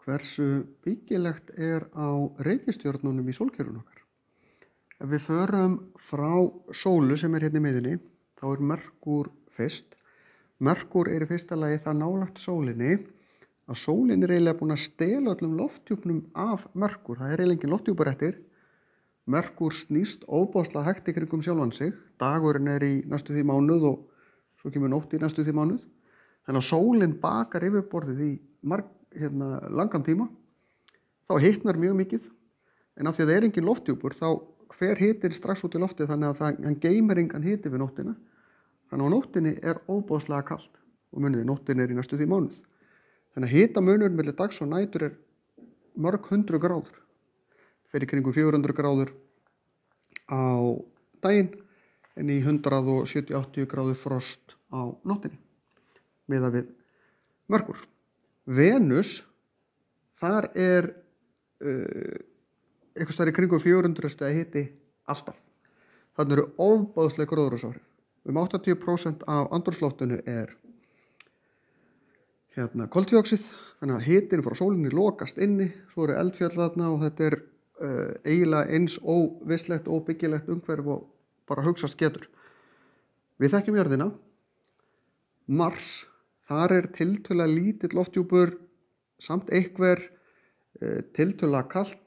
Hversu byggilegt á reikistjörnunum í sólkerfinu okkar? Ef við förum frá sólu sem hérna í miðjunni, þá Merkúr fyrst. Merkúr í fyrsta lagi það nálægt sólinni að sólin eiginlega búin að stela öllum lofthjúpnum af Merkúr. Það eiginlega engin lofthjúpur eftir. Merkúr snýst óbáslega hægt í kringum sjálfan sig. Dagurinn í næstu því mánuð og svo kemur nótt í næstu því mánuð. Þannig að sólin bakar yfirborðið í langan tíma. Þá hitnar mjög mikið, en af því að það engin lofthjúpur þá fer hitinn strax út í loftið, þannig að hann geymir engan hiti við nóttina. Þannig að á nóttinni óbáslega kalt og muniði nóttin í næstu því mánuð. Þannig að hitamunurinn milli dags og nætur mörg 100 gráður. Fer í kringum 400 gráður á daginn en í 170-80 gráður frost á nóttinni miðað við Merkúr. Venus, þar einhvers staðar í kringum 400 stigi hiti alltaf. Þannig eru ofboðsleg gróðurhúsaáhrif. 80% af andrúmsloftinu koltvíoxíð, þannig að hitinn frá sólinni lokast inni, svo eldfjöll þarna og þetta eiginlega eins óvistlegt og óbyggilegt umhverfi og bara hugsast getur. Við þekkjum jörðina. Mars, þar tiltölulega lítill lofthjúpur, samt einhver tiltölulega kalt.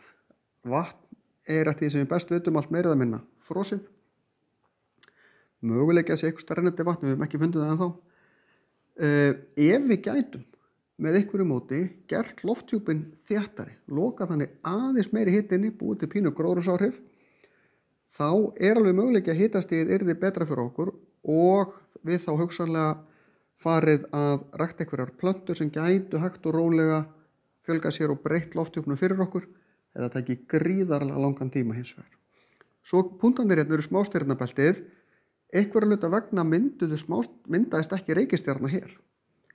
Vatn eftir því sem við best vitum allt meira eða minna frosið. Möguleiki að sé eitthvað rennandi vatn, við höfum ekki fundið það ennþá. Ef við gætum með einhverju móti gert lofthjúpinn þéttari, loka þannig aðeins meiri hitinni, búið til pínu gróðurhúsaáhrif, þá alveg möguleiki að hitastigið yrði betra fyrir okkur og við þá hugsanlega farið að rækta einhverjar plöntur sem gætu hægt og rólega fjölga sér og breytt lofthjúpnum fyrir okkur, eða það taki gríðarlega langan tíma hins vegar. Svo punktarnir eru smástirnabeltið. Einhverja hluta vegna myndaðist ekki reikistjarna hér.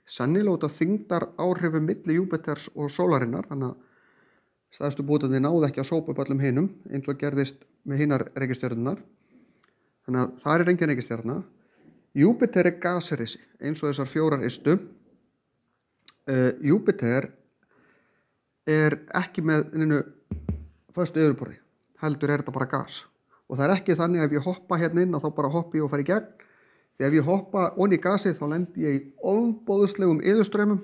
Sennilega út af þyngdar áhrifum milli Júpíters og sólarinnar, þannig að stærstu punktarnir náðu ekki að sópa upp öllum hinum eins og gerðist með hinar reikistjörnurnar. Þannig að það engin reikistjarna. Júpíter gasrisi, eins og þessar 4 ystu. Júpíter ekki með neinu föstu yfirborði, heldur þetta bara gas. Og það ekki þannig að ef ég hoppa hérna inn að þá bara hoppi og fari í gegn. Þegar ef ég hoppa onni í gasið þá lendi ég í ofboðslegum iðustraumum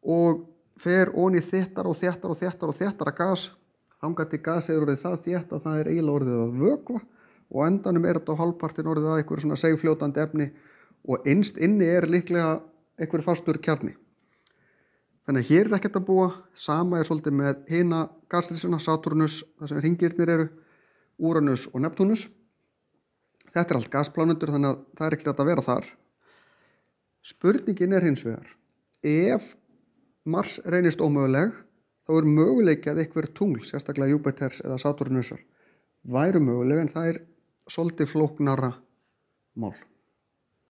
og fer onni þéttara og þéttara gas. Þangað til gasið orðið það þétt að það eiginlega orðið að vökva og á endanum þetta á hálfpartinn orðið að einhverju svona seigfljótandi efni og innst inni líklega einhver fastur kjarni. Þannig að hér ekkert að búa, sama svolítið með hina gasrisuna, Satúrnus, það sem hringirnir eru, Úranus og Neptúnus. Þetta allt gasplánendur, þannig að það ekkert að vera þar. Spurningin hins vegar, ef Mars reynist ómöguleg, þá möguleiki að einhver tungl, sérstaklega Júpíters eða Satúrnusar, væru möguleg en það svolítið flóknara mál.